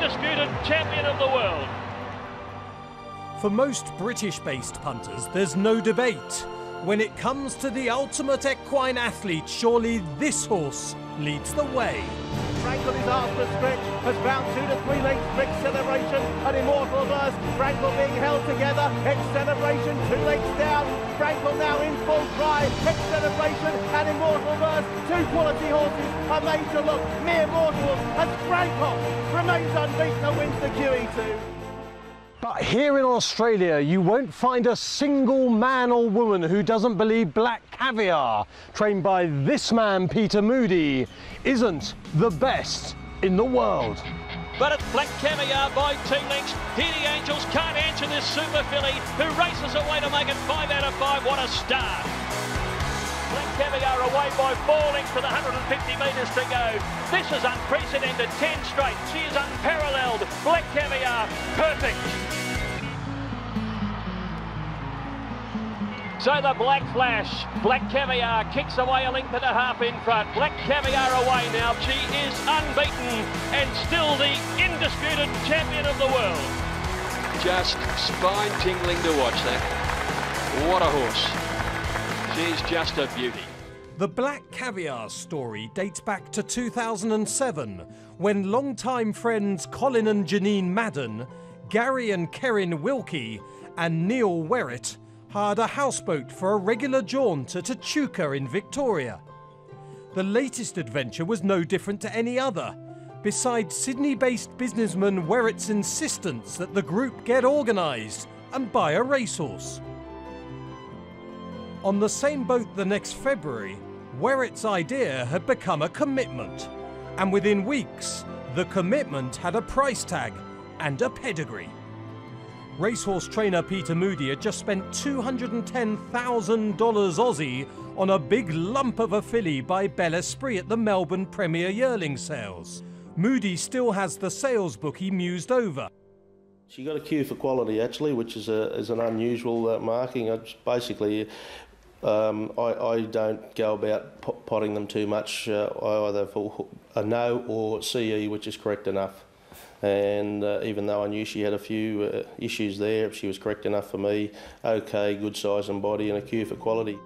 undisputed champion of the world. For most British-based punters, there's no debate. When it comes to the ultimate equine athlete, surely this horse leads the way. Frankel is after stretch, has found 2 to 3 lengths, Celebration, an immortal burst, Frankel being held together, Celebration 2 lengths down, Frankel now in full cry, Celebration and immortal burst, 2 quality horses, a major look, mere mortals, as Frankel remains unbeaten and wins the QE2. But here in Australia, you won't find a single man or woman who doesn't believe Black Caviar, trained by this man, Peter Moody, isn't the best in the world. But it's Black Caviar by 2 lengths. Here the Angels can't answer this super filly, who races away to make it 5 out of 5. What a start! Black Caviar away by 4 lengths with 150 metres to go. This is unprecedented, 10 straight. She is unparalleled. Black Caviar, perfect. So the Black Flash, Black Caviar kicks away a length and a half in front. Black Caviar away now. She is unbeaten and still the indisputed champion of the world. Just spine-tingling to watch that. What a horse. She's just a beauty. The Black Caviar story dates back to 2007, when longtime friends Colin and Janine Madden, Gary and Kerrin Wilkie, and Neil Werrett hired a houseboat for a regular jaunt to Echuca in Victoria. The latest adventure was no different to any other, besides Sydney-based businessman Werrett's insistence that the group get organised and buy a racehorse. On the same boat the next February, Werrett's idea had become a commitment, and within weeks, the commitment had a price tag and a pedigree. Racehorse trainer Peter Moody had just spent $210,000 Aussie on a big lump of a filly by Bel Esprit at the Melbourne Premier Yearling Sales. Moody still has the sales book he mused over. She got a Q for quality actually, which is an unusual marking. It's basically, I don't go about potting them too much, either for a no or CE, which is correct enough. And even though I knew she had a few issues there, she was correct enough for me. Okay, good size and body and a Q for quality.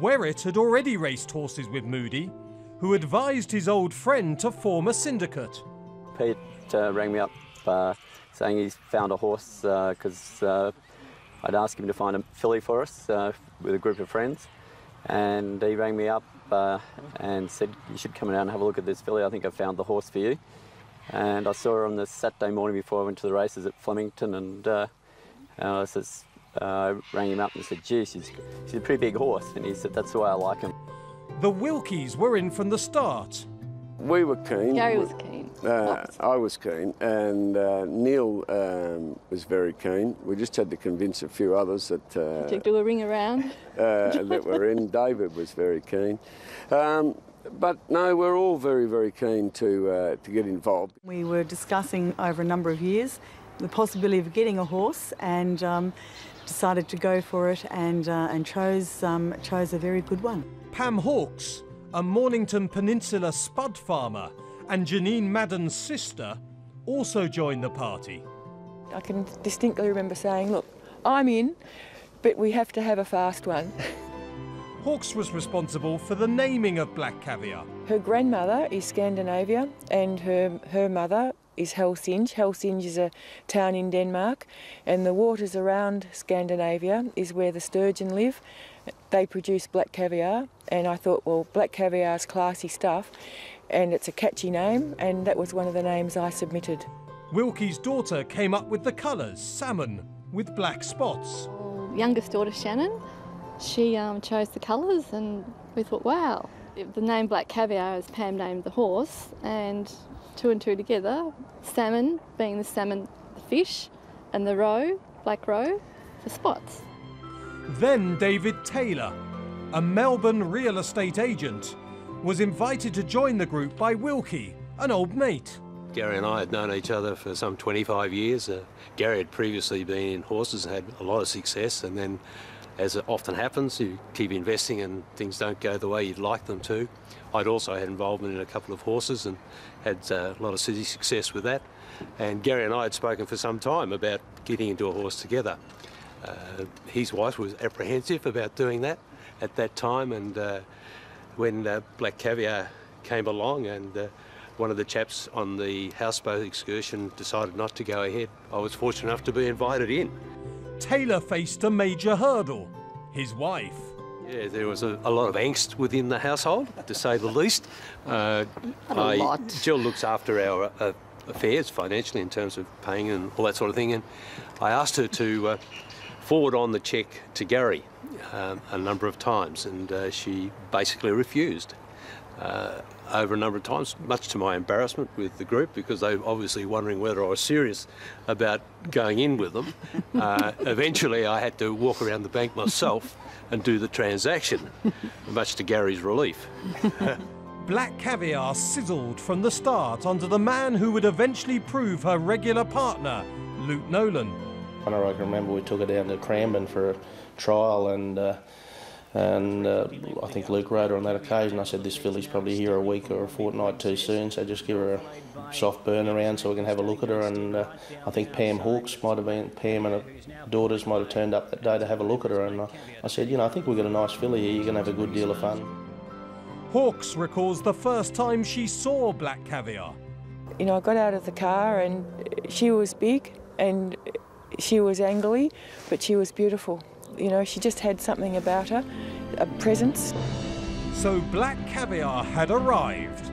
Werrett had already raced horses with Moody, who advised his old friend to form a syndicate. Pete rang me up saying he's found a horse because I'd asked him to find a filly for us with a group of friends, and he rang me up and said, you should come down and have a look at this filly. I think I found the horse for you. And I saw her on the Saturday morning before I went to the races at Flemington, and I rang him up and said, gee, she's a pretty big horse. And he said, that's the way I like him. The Wilkies were in from the start. We were keen. Gary was keen. I was keen, and Neil was very keen. We just had to convince a few others that... to do a ring around. that were in. David was very keen. But no, we're all very, very keen to get involved. We were discussing over a number of years the possibility of getting a horse, and decided to go for it, and chose a very good one. Pam Hawkes, a Mornington Peninsula spud farmer, and Janine Madden's sister also joined the party. I can distinctly remember saying, look, I'm in, but we have to have a fast one. Hawkes was responsible for the naming of Black Caviar. Her grandmother is Scandinavia, and her mother is Helsinge. Helsinge is a town in Denmark, and the waters around Scandinavia is where the sturgeon live. They produce Black Caviar, and I thought, well, Black Caviar is classy stuff, and it's a catchy name, and that was one of the names I submitted. Wilkie's daughter came up with the colours, salmon with black spots. Youngest daughter, Shannon, she chose the colours, and we thought, wow. The name Black Caviar, as Pam named the horse, and two and two together, salmon being the salmon, the fish, and the roe, black roe, the spots. Then David Taylor, a Melbourne real estate agent, was invited to join the group by Wilkie, an old mate. Gary and I had known each other for some 25 years. Gary had previously been in horses and had a lot of success, and then as it often happens, you keep investing and things don't go the way you'd like them to. I'd also had involvement in a couple of horses and had a lot of city success with that. And Gary and I had spoken for some time about getting into a horse together. His wife was apprehensive about doing that at that time, and when Black Caviar came along and one of the chaps on the houseboat excursion decided not to go ahead, I was fortunate enough to be invited in. Taylor faced a major hurdle, his wife. Yeah, there was a lot of angst within the household, to say the least. Jill looks after our affairs financially in terms of paying and all that sort of thing, and I asked her to forward on the cheque to Gary a number of times, and she basically refused over a number of times, much to my embarrassment with the group, because they were obviously wondering whether I was serious about going in with them. Eventually I had to walk around the bank myself and do the transaction, much to Gary's relief. Black Caviar sizzled from the start under the man who would eventually prove her regular partner, Luke Nolan. I can remember we took her down to Cranbourne for a trial, and I think Luke rode her on that occasion. I said, this filly's probably here a week or a fortnight too soon, so just give her a soft burn around so we can have a look at her. And I think Pam Hawkes might have been, Pam and her daughters might have turned up that day to have a look at her, and I said, I think we've got a nice filly here, you're going to have a good deal of fun. Hawkes recalls the first time she saw Black Caviar. I got out of the car and she was big and she was angry, but she was beautiful. She just had something about her, a presence. So Black Caviar had arrived.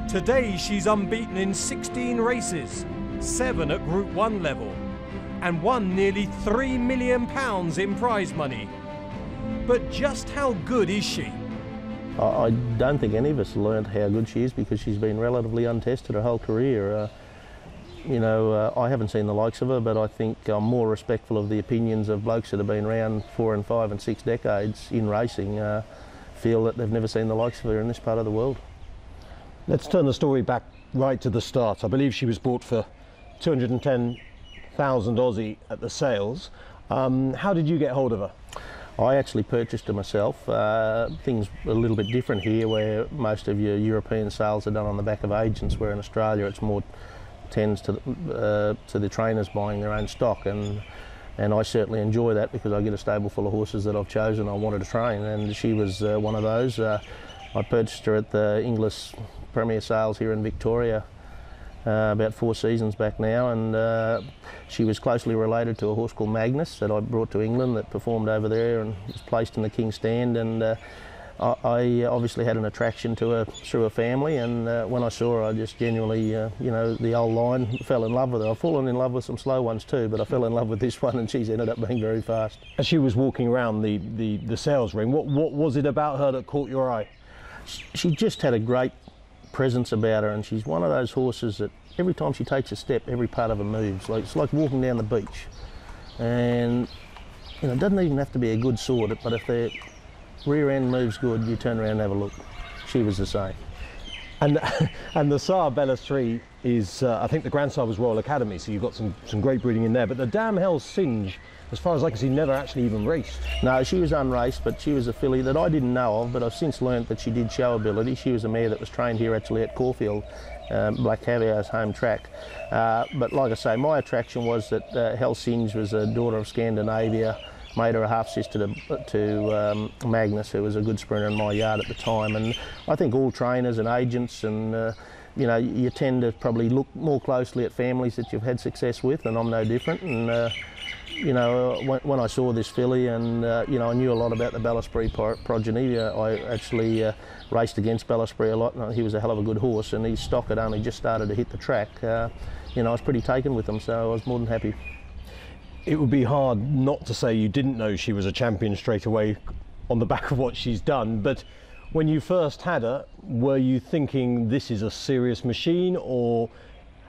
Today she's unbeaten in 16 races, 7 at Group 1 level, and won nearly £3 million in prize money. But just how good is she? I don't think any of us learned how good she is, because she's been relatively untested her whole career. I haven't seen the likes of her, but I think I'm more respectful of the opinions of blokes that have been around 4 and 5 and 6 decades in racing, feel that they've never seen the likes of her in this part of the world. Let's turn the story back right to the start. I believe she was bought for 210,000 Aussie at the sales. How did you get hold of her? I actually purchased her myself. Things are a little bit different here, where most of your European sales are done on the back of agents, where in Australia it's more tends to the trainers buying their own stock, and I certainly enjoy that, because I get a stable full of horses that I've chosen I wanted to train, and she was one of those. I purchased her at the English Premier Sales here in Victoria about 4 seasons back now, and she was closely related to a horse called Magnus that I brought to England that performed over there and was placed in the King's Stand, and I obviously had an attraction to her through her family, and when I saw her, I just genuinely, the old line, fell in love with her. I've fallen in love with some slow ones too, but I fell in love with this one, and she's ended up being very fast. As she was walking around the sales ring, what was it about her that caught your eye? She just had a great presence about her, and she's one of those horses that every time she takes a step, every part of her moves. It's like walking down the beach, and it doesn't even have to be a good sword, but if their rear end moves good, you turn around and have a look. She was the same. And the Sire Bellas 3 is, I think the grandsire was Royal Academy, so you've got some great breeding in there. But the Damn Hell Singe, as far as I can see, never actually even raced. No, she was unraced, but she was a filly that I didn't know of, but I've since learnt that she did show ability. She was a mare that was trained here actually at Caulfield, Black Caviar's home track. But like I say, my attraction was that Hell Singe was a daughter of Scandinavia, made her a half-sister to Magnus, who was a good sprinter in my yard at the time. And I think all trainers and agents and, you tend to probably look more closely at families that you've had success with, and I'm no different. And, when I saw this filly and, I knew a lot about the Ballaspree progeny, I actually raced against Ballaspree a lot, and he was a hell of a good horse, and his stock had only just started to hit the track. I was pretty taken with him, so I was more than happy. It would be hard not to say you didn't know she was a champion straight away on the back of what she's done, but when you first had her, were you thinking this is a serious machine, or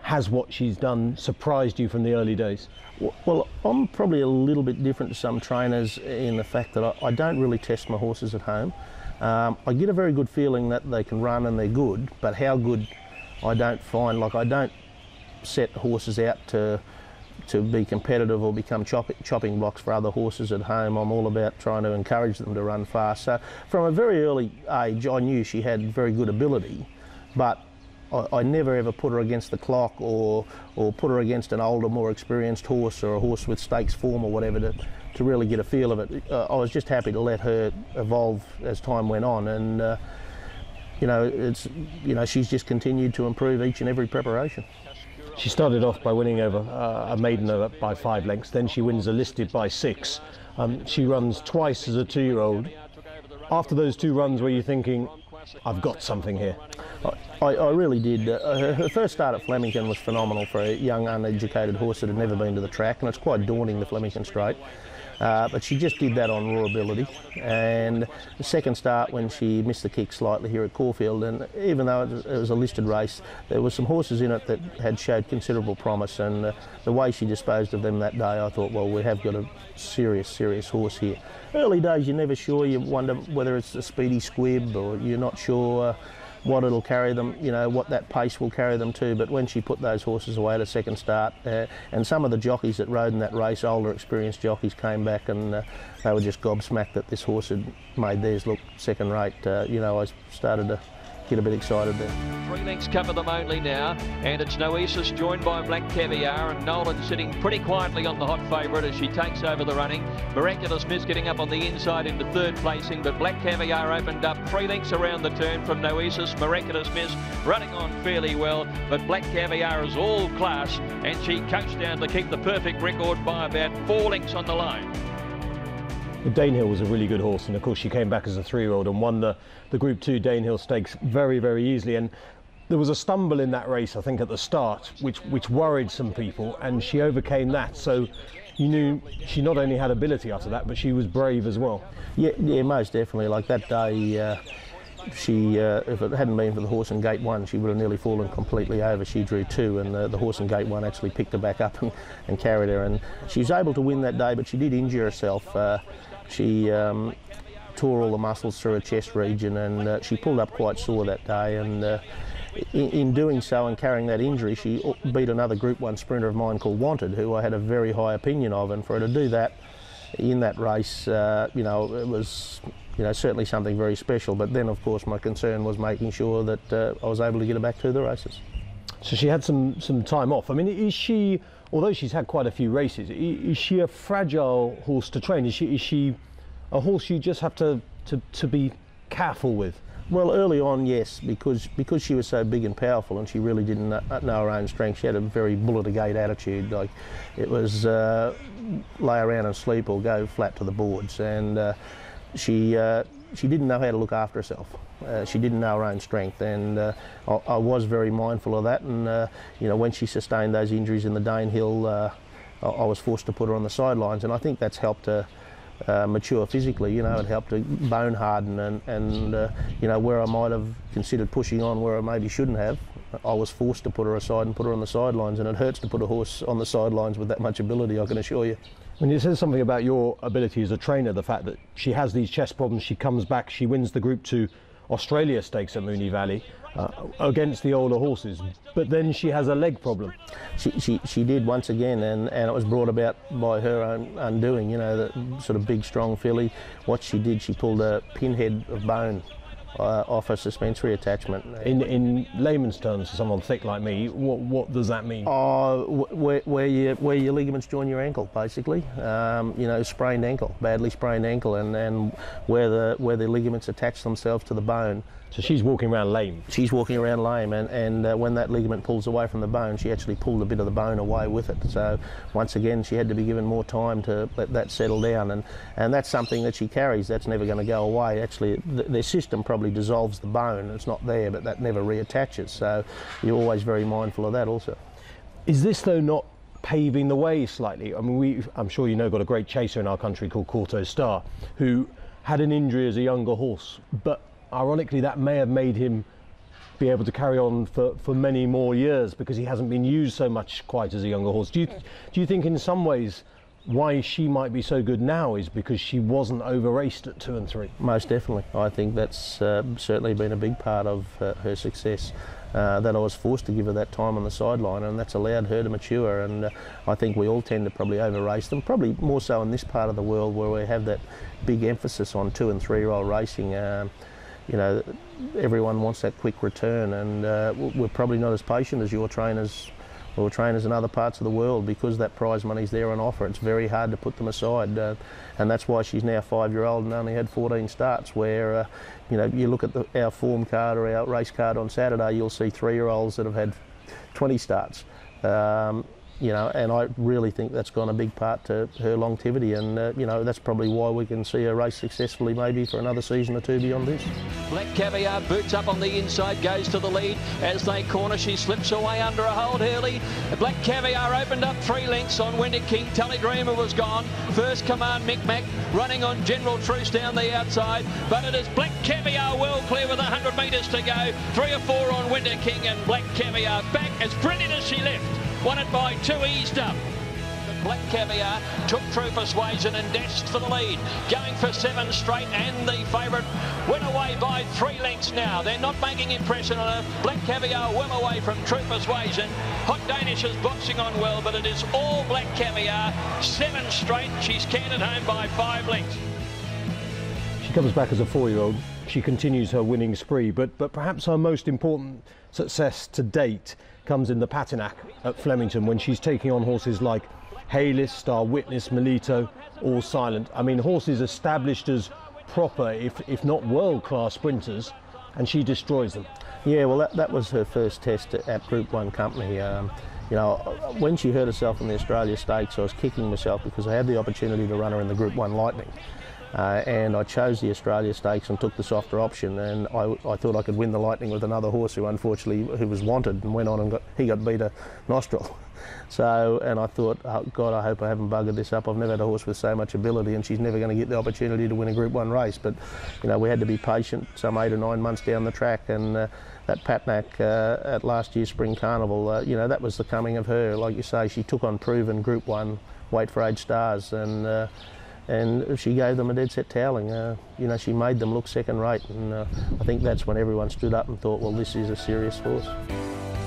has what she's done surprised you from the early days? Well, I'm probably a little bit different to some trainers in the fact that I don't really test my horses at home. I get a very good feeling that they can run and they're good, but how good I don't find. Like, I don't set horses out to to be competitive or become chopping blocks for other horses at home. I'm all about trying to encourage them to run fast. So from a very early age, I knew she had very good ability, but I never ever put her against the clock or put her against an older, more experienced horse or a horse with stakes form or whatever to really get a feel of it. I was just happy to let her evolve as time went on, and she's just continued to improve each and every preparation. She started off by winning over a maiden by 5 lengths, then she wins a listed by 6. She runs twice as a 2-year-old. After those 2 runs, were you thinking, I've got something here? I really did. Her first start at Flemington was phenomenal for a young, uneducated horse that had never been to the track, and it's quite daunting, the Flemington Straight. But she just did that on raw ability. And the second start, when she missed the kick slightly here at Caulfield, and even though it was a listed race, there were some horses in it that had showed considerable promise, and the way she disposed of them that day, I thought, well, we have got a serious horse here. Early days, you're never sure. You wonder whether it's a speedy squib, or you're not sure what it'll carry them, what that pace will carry them to. But when she put those horses away at a second start, and some of the jockeys that rode in that race, older experienced jockeys, came back and they were just gobsmacked that this horse had made theirs look second rate. I started to get a bit excited there. 3 lengths cover them only now, and it's Noesis joined by Black Caviar, and Nolan sitting pretty quietly on the hot favourite as she takes over the running. Miraculous Miss getting up on the inside into 3rd placing, but Black Caviar opened up 3 lengths around the turn from Noesis. Miraculous Miss running on fairly well, but Black Caviar is all class, and she coached down to keep the perfect record by about 4 lengths on the line. The Danehill was a really good horse, and of course she came back as a 3-year-old and won the Group 2 Danehill Stakes very easily. And there was a stumble in that race, I think, at the start, which worried some people, and she overcame that. So you knew she not only had ability after that, but she was brave as well. Yeah, most definitely. Like that day, she, if it hadn't been for the horse in gate 1, she would have nearly fallen completely over. She drew 2, and the horse in gate 1 actually picked her back up and carried her. And she was able to win that day, but she did injure herself. She tore all the muscles through her chest region, and she pulled up quite sore that day. And in doing so and carrying that injury, she beat another Group 1 sprinter of mine called Wanted, who I had a very high opinion of. And for her to do that in that race, it was certainly something very special. But then, of course, my concern was making sure that I was able to get her back to the races. So she had some time off. I mean, is she, although she's had quite a few races, is she a fragile horse to train? Is she a horse you just have to be careful with? Well, early on, yes, because she was so big and powerful, and she really didn't know her own strength. She had a very bullet-a-gate attitude. Like, it was lay around and sleep or go flat to the boards, and she didn't know how to look after herself. She didn't know her own strength, and I was very mindful of that. And when she sustained those injuries in the Danehill, I was forced to put her on the sidelines, and I think that's helped her mature physically. It helped her bone harden, and where I might have considered pushing on where I maybe shouldn't have, I was forced to put her aside and put her on the sidelines. And it hurts to put a horse on the sidelines with that much ability, I can assure you. When it says something about your ability as a trainer, the fact that she has these chest problems, she comes back, she wins the Group 2 Australia Stakes at Moonee Valley against the older horses, but then she has a leg problem. She did once again, and it was brought about by her own undoing. The sort of big, strong filly. What she did, she pulled a pinhead of bone off a suspensory attachment. In layman's terms, for someone thick like me, what does that mean? Where your ligaments join your ankle, basically. Sprained ankle, badly sprained ankle, and where the ligaments attach themselves to the bone. So she's walking around lame? She's walking around lame, and when that ligament pulls away from the bone, she actually pulled a bit of the bone away with it. So once again, she had to be given more time to let that settle down, and that's something that she carries. That's never going to go away. Actually, their system probably dissolves the bone. It's not there, but that never reattaches. So you're always very mindful of that also. Is this, though, not paving the way slightly? I mean, I'm sure you know, got a great chaser in our country called Corto Star, who had an injury as a younger horse, but ironically, that may have made him be able to carry on for many more years because he hasn't been used so much quite as a younger horse. Do you think in some ways why she might be so good now is because she wasn't over-raced at 2 and 3. Most definitely. I think that's certainly been a big part of her success, that I was forced to give her that time on the sideline, and that's allowed her to mature. And I think we all tend to probably over-race them, probably more so in this part of the world where we have that big emphasis on 2 and 3-year-old racing. You know, everyone wants that quick return, and we're probably not as patient as your trainers or trainers in other parts of the world, because that prize money's there on offer. It's very hard to put them aside, and that's why she's now 5-year-old and only had 14 starts, where you know, you look at our form card or our race card on Saturday, you'll see 3-year-olds that have had 20 starts. You know, and I really think that's gone a big part to her longevity, and you know, that's probably why we can see her race successfully maybe for another season or two beyond this. Black Caviar boots up on the inside, goes to the lead. As they corner, she slips away under a hold early. Black Caviar opened up 3 lengths on Winter King. Tully Dreamer was gone. First Command Micmac running on General Truce down the outside, but it is Black Caviar well clear with 100 metres to go. 3 or 4 on Winter King, and Black Caviar back as brilliant as she left. Won it by 2, eased up. But Black Caviar took True Persuasion and dashed for the lead. Going for 7 straight, and the favourite went away by 3 lengths now. They're not making impression on her. Black Caviar well away from True Persuasion. Hot Danish is boxing on well, but it is all Black Caviar. 7 straight. She's canted home by 5 lengths. She comes back as a 4-year-old. She continues her winning spree, but perhaps her most important success to date comes in the Patinack at Flemington, when she's taking on horses like Haylist, Star Witness, Melito, All Silent. I mean, horses established as proper, if not world-class sprinters, and she destroys them. Yeah, well, that was her first test at Group 1 company. You know, when she hurt herself in the Australia Stakes, I was kicking myself because I had the opportunity to run her in the Group 1 Lightning. And I chose the Australia Stakes and took the softer option, and I thought I could win the Lightning with another horse who unfortunately was wanted and went on and got beat a Nostril. So, and I thought, oh God, I hope I haven't buggered this up. I've never had a horse with so much ability, and she's never going to get the opportunity to win a Group 1 race. But you know, we had to be patient. Some 8 or 9 months down the track, and that Patinack at last year's Spring Carnival, you know, that was the coming of her. Like you say, she took on proven Group 1 weight for age stars, and she gave them a dead set toweling. You know, she made them look second rate, and I think that's when everyone stood up and thought, well, this is a serious horse.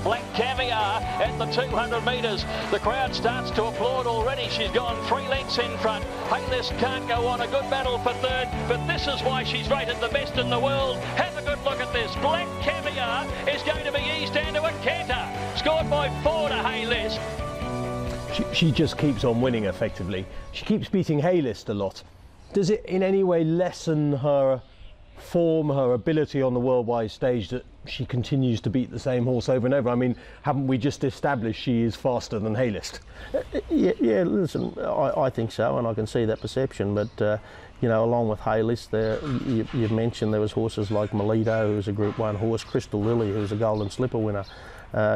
Black Caviar at the 200 metres. The crowd starts to applaud already. She's gone 3 lengths in front. Haylist can't go on. A good battle for third, but this is why she's rated the best in the world. Have a good look at this. Black Caviar is going to be eased down to a canter. Scored by 4 to Haylist. She just keeps on winning effectively. She keeps beating Haylist a lot. Does it in any way lessen her form, her ability on the worldwide stage, that she continues to beat the same horse over and over? I mean, haven't we just established she is faster than Haylist? Yeah, listen, I think so, and I can see that perception, but you know, along with Haylist, you've mentioned there was horses like Melito, who was a Group 1 horse, Crystal Lily, who was a Golden Slipper winner.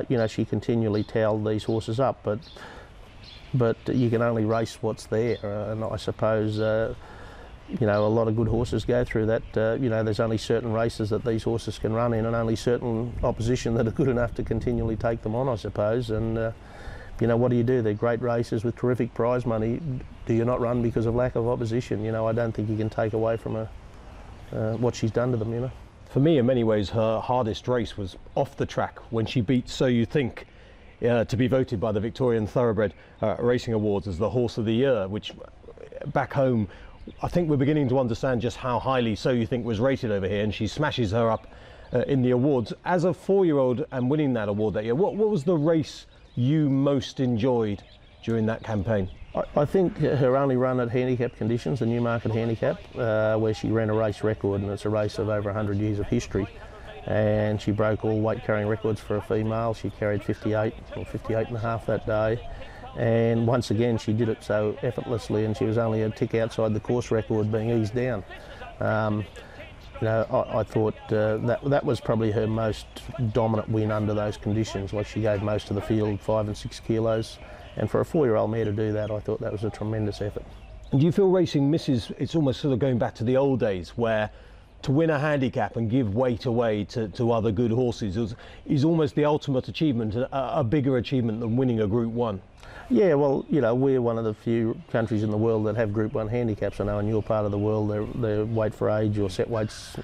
You know, she continually towed these horses up, but you can only race what's there, and I suppose you know, a lot of good horses go through that. You know, there's only certain races that these horses can run in, and only certain opposition that are good enough to continually take them on, I suppose. And you know, what do? They're great races with terrific prize money. Do you not run because of lack of opposition? You know, I don't think you can take away from her what she's done to them, you know. For me, in many ways, her hardest race was off the track, when she beat So You Think, to be voted by the Victorian Thoroughbred Racing Awards as the Horse of the Year, which back home, I think we're beginning to understand just how highly So You Think was rated over here, and she smashes her up in the awards. As a 4-year-old and winning that award that year, what was the race you most enjoyed during that campaign? I think her only run at handicap conditions, the Newmarket Handicap, where she ran a race record, and it's a race of over 100 years of history. And she broke all weight carrying records for a female. She carried 58 or 58.5 that day. And once again, she did it so effortlessly, and she was only a tick outside the course record, being eased down. You know, I thought that was probably her most dominant win under those conditions. Like, she gave most of the field 5 and 6 kilos, and for a 4-year-old mare to do that, I thought that was a tremendous effort. And do you feel racing misses, it's almost sort of going back to the old days, where to win a handicap and give weight away to other good horses is almost the ultimate achievement, a bigger achievement than winning a Group 1. Yeah, well, you know, we're one of the few countries in the world that have Group 1 handicaps. I know in your part of the world they're weight for age or set weights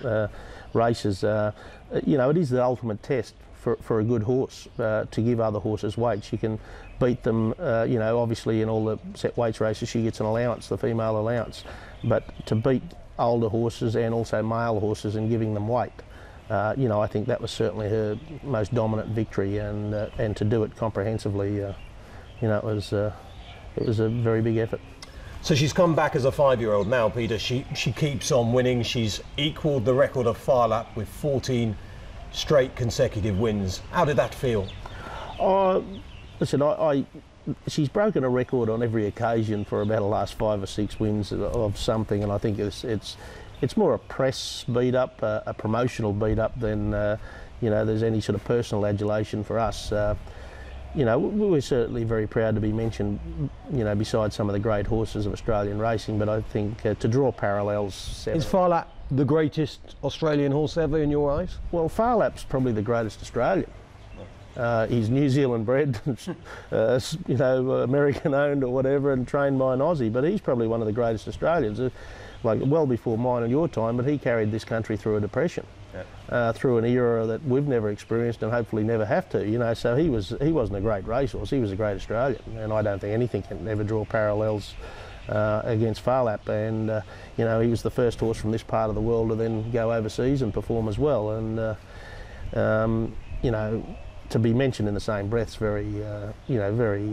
races. You know, it is the ultimate test for a good horse to give other horses weights. You can beat them, you know, obviously in all the set weights races she gets an allowance, the female allowance, but to beat older horses and also male horses and giving them weight, you know, I think that was certainly her most dominant victory, and to do it comprehensively, you know, it was a very big effort. So she's come back as a 5-year-old now, Peter. She keeps on winning. She's equalled the record of Phar Lap with 14 straight consecutive wins. How did that feel? Listen, she's broken a record on every occasion for about the last 5 or 6 wins of something, and I think it's more a press beat up, a promotional beat up than you know, there's any sort of personal adulation for us. You know, we're certainly very proud to be mentioned, you know, beside some of the great horses of Australian racing, but I think to draw parallels... Is Phar Lap the greatest Australian horse ever in your eyes? Well, Phar Lap's probably the greatest Australian. He's New Zealand bred, you know, American owned or whatever, and trained by an Aussie, but he's probably one of the greatest Australians, like well before mine and your time, but he carried this country through a depression. Yeah. Through an era that we've never experienced and hopefully never have to, you know, so he wasn't a great racehorse, he was a great Australian, and I don't think anything can ever draw parallels against Phar Lap, and you know, he was the first horse from this part of the world to then go overseas and perform as well, and you know, to be mentioned in the same breath's very, you know, very,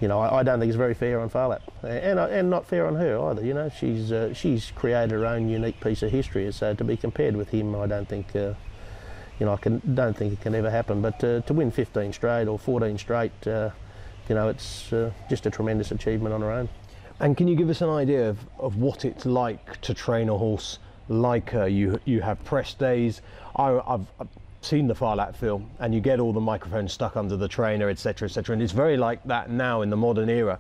you know, I don't think it's very fair on Phar Lap, and not fair on her either. You know, she's created her own unique piece of history. So to be compared with him, I don't think, you know, don't think it can ever happen. But to win 15 straight or 14 straight, you know, it's just a tremendous achievement on her own. And can you give us an idea of what it's like to train a horse like her? You have press days. I've seen the Phar Lap film, and you get all the microphones stuck under the trainer, etc., etc., and it's very like that now in the modern era.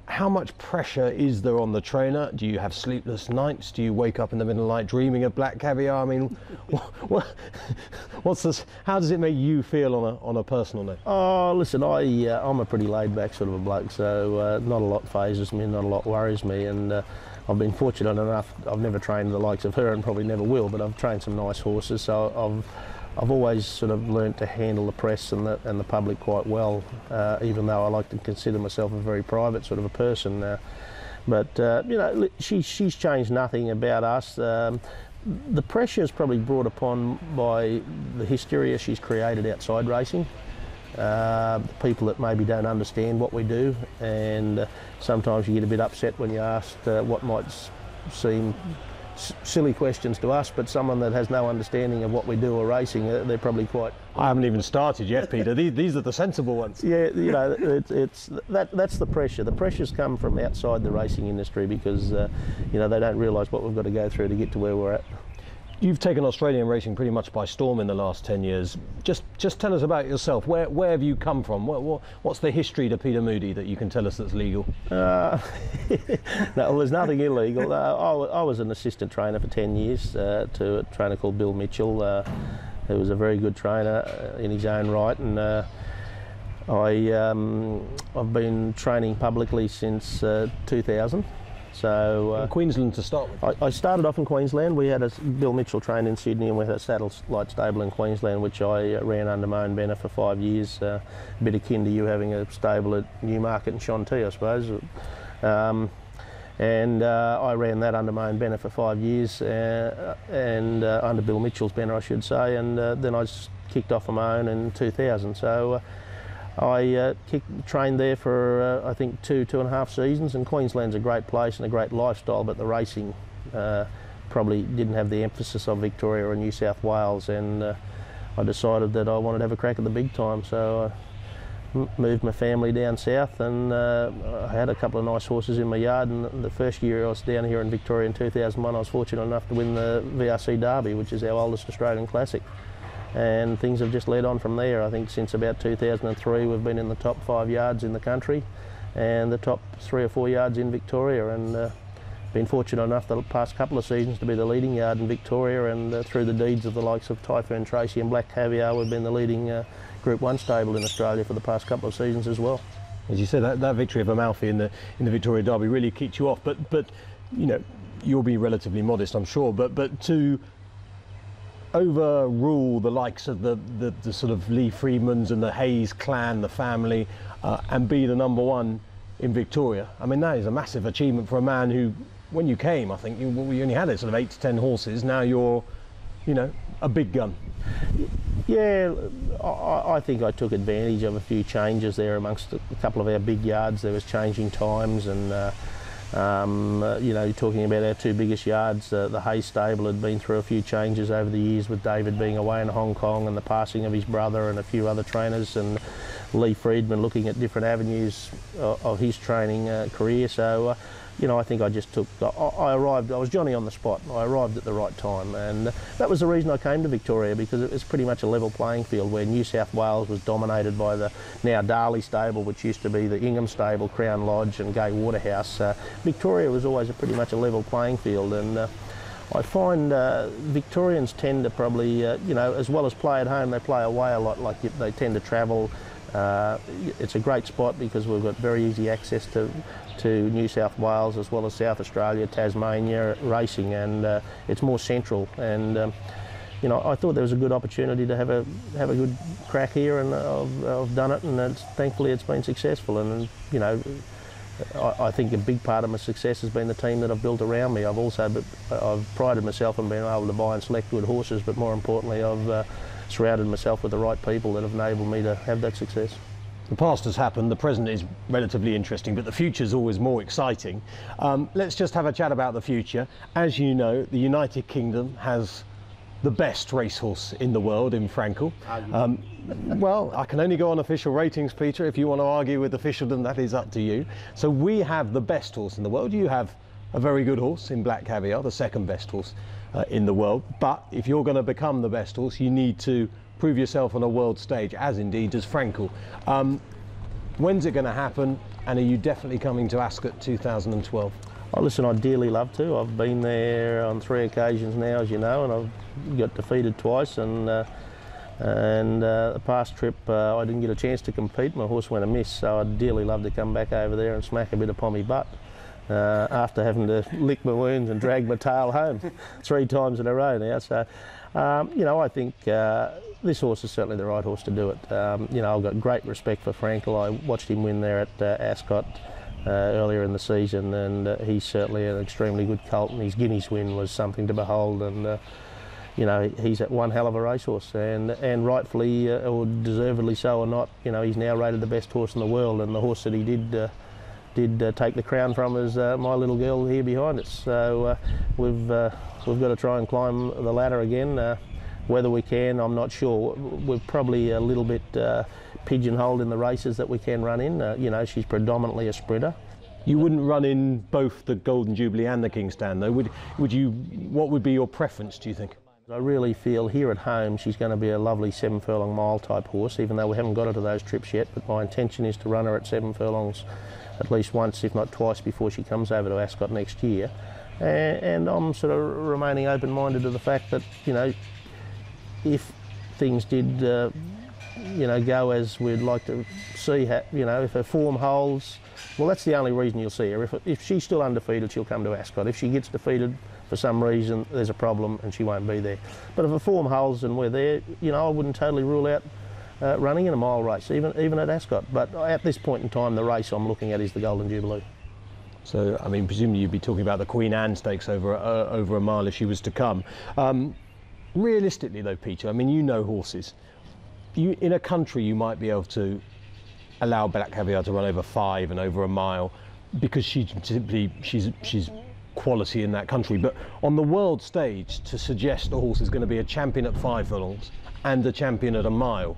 How much pressure is there on the trainer? Do you have sleepless nights? Do you wake up in the middle of the night dreaming of Black Caviar? I mean, what's this? How does it make you feel on a personal note? Oh, listen, I'm a pretty laid-back sort of a bloke, so not a lot phases me, not a lot worries me, and I've been fortunate enough, I've never trained the likes of her and probably never will, but I've trained some nice horses, so I've always sort of learnt to handle the press and the public quite well, even though I like to consider myself a very private sort of a person. But you know, she's changed nothing about us. The pressure is probably brought upon by the hysteria she's created outside racing. The people that maybe don't understand what we do, and sometimes you get a bit upset when you're asked what might seem silly questions to us, but someone that has no understanding of what we do or racing, they're probably quite... I haven't even started yet, Peter. These are the sensible ones. Yeah, you know, that's the pressure. The pressures come from outside the racing industry because, you know, they don't realise what we've got to go through to get to where we're at. You've taken Australian racing pretty much by storm in the last 10 years. Just tell us about yourself. Where have you come from? What's the history to Peter Moody that you can tell us that's legal? No, well, there's nothing illegal. I was an assistant trainer for 10 years to a trainer called Bill Mitchell, who was a very good trainer in his own right, and I've been training publicly since 2000. So in Queensland to start with? I started off in Queensland. We had Bill Mitchell trained in Sydney, and we had a satellite stable in Queensland, which I ran under my own banner for 5 years. A bit akin to you having a stable at Newmarket and Shanty, I suppose. And I ran that under my own banner for 5 years, and under Bill Mitchell's banner, I should say. And then I kicked off on my own in 2000. So I trained there for I think 2.5 seasons, and Queensland's a great place and a great lifestyle, but the racing probably didn't have the emphasis of Victoria or New South Wales, and I decided that I wanted to have a crack at the big time, so I moved my family down south, and I had a couple of nice horses in my yard, and the first year I was down here in Victoria in 2001, I was fortunate enough to win the VRC Derby, which is our oldest Australian classic. And things have just led on from there. I think since about 2003 we've been in the top 5 yards in the country and the top 3 or 4 yards in Victoria, and been fortunate enough the past couple of seasons to be the leading yard in Victoria, and through the deeds of the likes of Typhoon Tracy and Black Caviar, we've been the leading Group 1 stable in Australia for the past couple of seasons as well. As you said, that victory of Amalfi in the Victoria Derby really kicked you off, but you know, you'll be relatively modest, I'm sure, but to overrule the likes of the sort of Lee Freedmans and the Hayes clan, the family, and be the #1 in Victoria, I mean, that is a massive achievement for a man who, when you came, I think you only had sort of 8 to 10 horses. Now you're, you know, a big gun. Yeah, I think I took advantage of a few changes there amongst a couple of our big yards. There was changing times, and you know, talking about our 2 biggest yards, the Hayes stable had been through a few changes over the years, with David being away in Hong Kong and the passing of his brother and a few other trainers, and Lee Freedman looking at different avenues of his training career. So you know, I think I just took, I arrived, I was Johnny on the spot. I arrived at the right time, and that was the reason I came to Victoria, because it was pretty much a level playing field, where New South Wales was dominated by the now Darley stable, which used to be the Ingham stable, Crown Lodge and Gay Waterhouse. Victoria was always pretty much a level playing field, and I find Victorians tend to probably, you know, as well as play at home, they play away a lot. Like they tend to travel. It's a great spot because we've got very easy access to New South Wales, as well as South Australia, Tasmania racing, and it's more central. And you know, I thought there was a good opportunity to have a good crack here, and I've done it, and thankfully it's been successful. And you know, I think a big part of my success has been the team that I've built around me. I've prided myself on being able to buy and select good horses, but more importantly, I've surrounded myself with the right people that have enabled me to have that success. The past has happened, the present is relatively interesting, but the future is always more exciting. Let's just have a chat about the future. As you know, the United Kingdom has the best racehorse in the world in Frankel. Well, I can only go on official ratings, Peter. If you want to argue with officialdom, that is up to you. So we have the best horse in the world. You have a very good horse in Black Caviar, the second best horse in the world. But if you're going to become the best horse, you need to prove yourself on a world stage, as indeed does Frankel. When's it going to happen, and are you definitely coming to Ascot 2012? Oh, listen, I'd dearly love to. I've been there on 3 occasions now, as you know, and I've got defeated twice, and the past trip I didn't get a chance to compete. My horse went amiss, so I'd dearly love to come back over there and smack a bit of pommy butt after having to lick my wounds and drag my tail home 3 times in a row now. So, you know, I think this horse is certainly the right horse to do it. You know, I've got great respect for Frankel. I watched him win there at Ascot earlier in the season, and he's certainly an extremely good colt, and his Guineas win was something to behold. And you know, he's one hell of a racehorse, and rightfully or deservedly so or not, you know, he's now rated the best horse in the world, and the horse that he did take the crown from is my little girl here behind us. So we've got to try and climb the ladder again. Whether we can, I'm not sure. We're probably a little bit pigeonholed in the races that we can run in. You know, she's predominantly a sprinter. You wouldn't run in both the Golden Jubilee and the King's Stand, though, would you? What would be your preference, do you think? I really feel here at home she's going to be a lovely 7 furlong mile type horse, even though we haven't got her to those trips yet. But my intention is to run her at 7 furlongs at least once, if not twice, before she comes over to Ascot next year. And I'm sort of remaining open-minded to the fact that, you know, if things did, you know, go as we'd like to see, you know, if her form holds, well, that's the only reason you'll see her. If she's still undefeated, she'll come to Ascot. If she gets defeated for some reason, there's a problem and she won't be there. But if her form holds and we're there, you know, I wouldn't totally rule out running in a mile race, even at Ascot. But at this point in time, the race I'm looking at is the Golden Jubilee. So, I mean, presumably you'd be talking about the Queen Anne Stakes over a mile if she was to come. Realistically though, Peter, I mean, you know horses. In a country you might be able to allow Black Caviar to run over 5 and over a mile because she's quality in that country. But on the world stage, to suggest a horse is going to be a champion at 5 furlongs and a champion at a mile,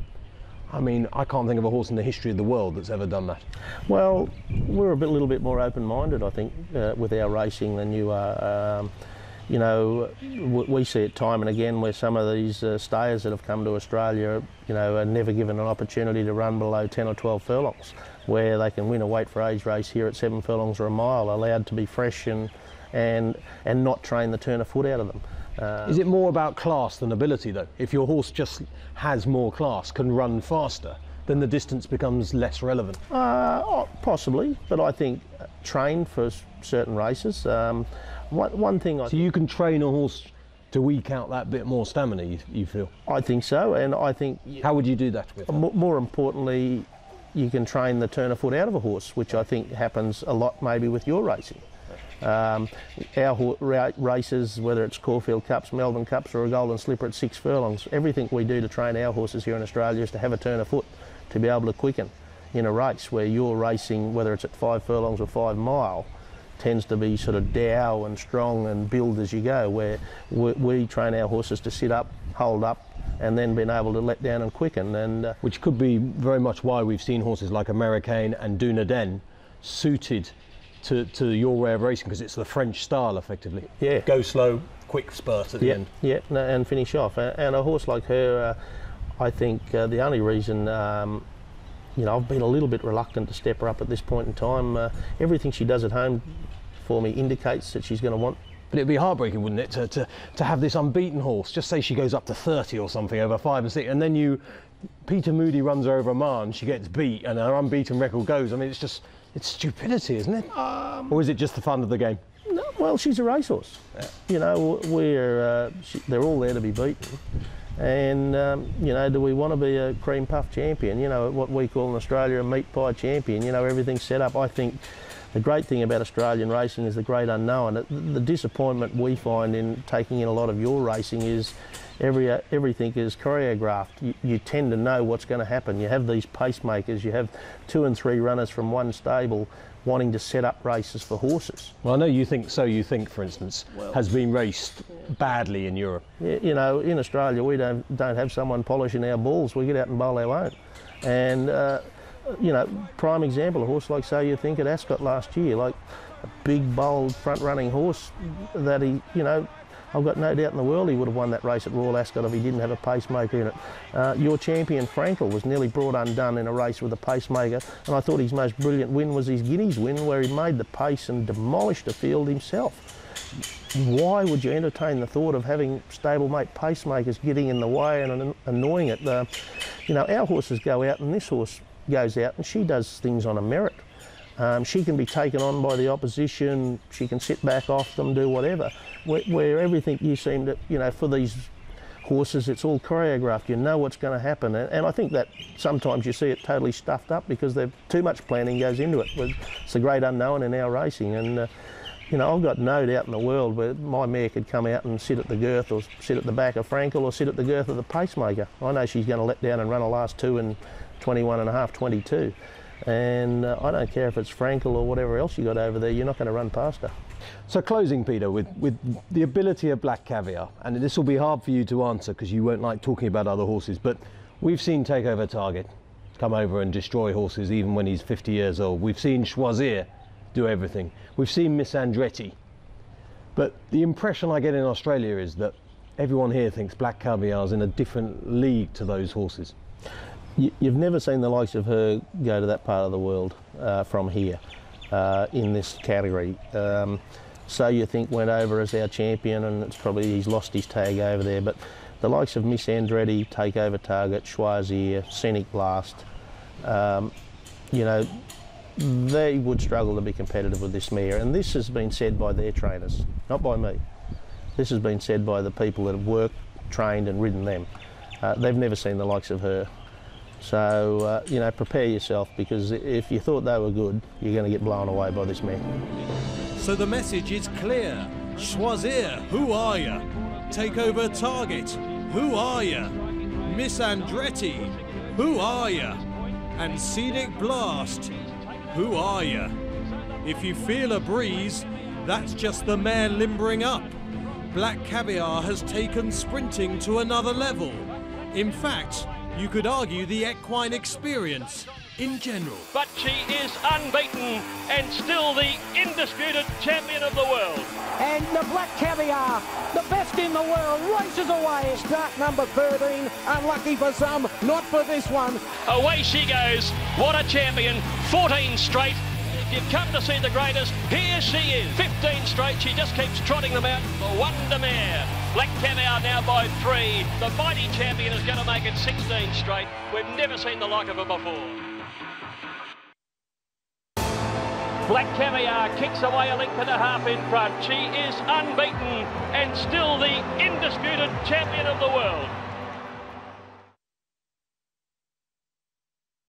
I mean, I can't think of a horse in the history of the world that's ever done that. Well, we're a little bit more open-minded, I think, with our racing than you are. You know, we see it time and again where some of these stayers that have come to Australia, you know, are never given an opportunity to run below 10 or 12 furlongs, where they can win a weight for age race here at 7 furlongs or a mile, allowed to be fresh and and not train the turn of foot out of them. Is it more about class than ability, though? If your horse just has more class, can run faster, then the distance becomes less relevant? Possibly, but I think train for certain races. One thing So you can train a horse to eke out that bit more stamina, you feel? I think so, and I think... How would you do that with her? More importantly, you can train the turn of foot out of a horse, which I think happens a lot maybe with your racing. Our races, whether it's Caulfield Cups, Melbourne Cups or a Golden Slipper at 6 furlongs, everything we do to train our horses here in Australia is to have a turn of foot, to be able to quicken in a race where you're racing, whether it's at 5 furlongs or 5 mile, tends to be sort of dow and strong and build as you go, where we train our horses to sit up, hold up, and then being able to let down and quicken. And which could be very much why we've seen horses like Americain and Dunaden suited to your way of racing, because it's the French style, effectively. Yeah. Go slow, quick spurt at the end. Yeah, and finish off. And a horse like her, I think the only reason, you know, I've been a little bit reluctant to step her up at this point in time. Everything she does at home for me indicates that she's going to want. But it'd be heartbreaking, wouldn't it, to have this unbeaten horse, just say she goes up to 30 or something over 5 and 6, and then Peter Moody runs her over a mile and she gets beat and her unbeaten record goes. I mean, it's stupidity, isn't it? Or is it just the fun of the game? No, well, she's a racehorse. Yeah. You know, they're all there to be beaten. And, you know, do we want to be a cream puff champion? You know, what we call in Australia a meat pie champion. You know, everything's set up. I think the great thing about Australian racing is the great unknown. The disappointment we find in taking in a lot of your racing is everything is choreographed. You tend to know what's going to happen. You have these pacemakers. You have 2 and 3 runners from one stable wanting to set up races for horses. Well, I know you think So You Think, for instance, has been raced badly in Europe. You know, in Australia we don't have someone polishing our balls. We get out and bowl our own. And, you know, prime example, a horse like So You Think at Ascot last year, like a big, bold, front-running horse that he, you know, I've got no doubt in the world he would have won that race at Royal Ascot if he didn't have a pacemaker in it. Your champion Frankel was nearly brought undone in a race with a pacemaker, and I thought his most brilliant win was his Guineas win, where he made the pace and demolished the field himself. Why would you entertain the thought of having stablemate pacemakers getting in the way and annoying it? You know, our horses go out and this horse goes out and she does things on a merit. She can be taken on by the opposition, she can sit back off them, do whatever. Where everything you seem to, you know, for these horses, it's all choreographed. You know what's going to happen. And I think that sometimes you see it totally stuffed up because too much planning goes into it. It's the great unknown in our racing. And, you know, I've got no doubt in the world where my mare could come out and sit at the girth or sit at the back of Frankel or sit at the girth of the pacemaker. I know she's going to let down and run a last 2 in 21.5, 22. And I don't care if it's Frankel or whatever else you got over there, you're not going to run past her. So closing, Peter, with the ability of Black Caviar, and this will be hard for you to answer because you won't like talking about other horses, but we've seen Takeover Target come over and destroy horses even when he's 50 years old. We've seen Choisir do everything. We've seen Miss Andretti. But the impression I get in Australia is that everyone here thinks Black Caviar's in a different league to those horses. You've never seen the likes of her go to that part of the world from here in this category. So You Think went over as our champion, and it's probably he's lost his tag over there. But the likes of Miss Andretti, Takeover Target, Choisir, Scenic Blast, you know, they would struggle to be competitive with this mare. And this has been said by their trainers, not by me. This has been said by the people that have worked, trained and ridden them. They've never seen the likes of her. So, you know, prepare yourself, because if you thought they were good, you're going to get blown away by this mare. So the message is clear. Choisir, who are you? Takeover Target, who are you? Miss Andretti, who are you? And Scenic Blast, who are you? If you feel a breeze, that's just the mare limbering up. Black Caviar has taken sprinting to another level. In fact, you could argue the equine experience in general. But she is unbeaten and still the indisputed champion of the world. And the Black Caviar, the best in the world, races away. Start number 13, unlucky for some, not for this one. Away she goes. What a champion. 14 straight. If you've come to see the greatest, here she is. 15 straight, she just keeps trotting them out. The Wonder Mare. Black Caviar now by 3. The mighty champion is going to make it 16 straight. We've never seen the like of her before. Black Caviar kicks away a length and a half in front. She is unbeaten and still the indisputed champion of the world.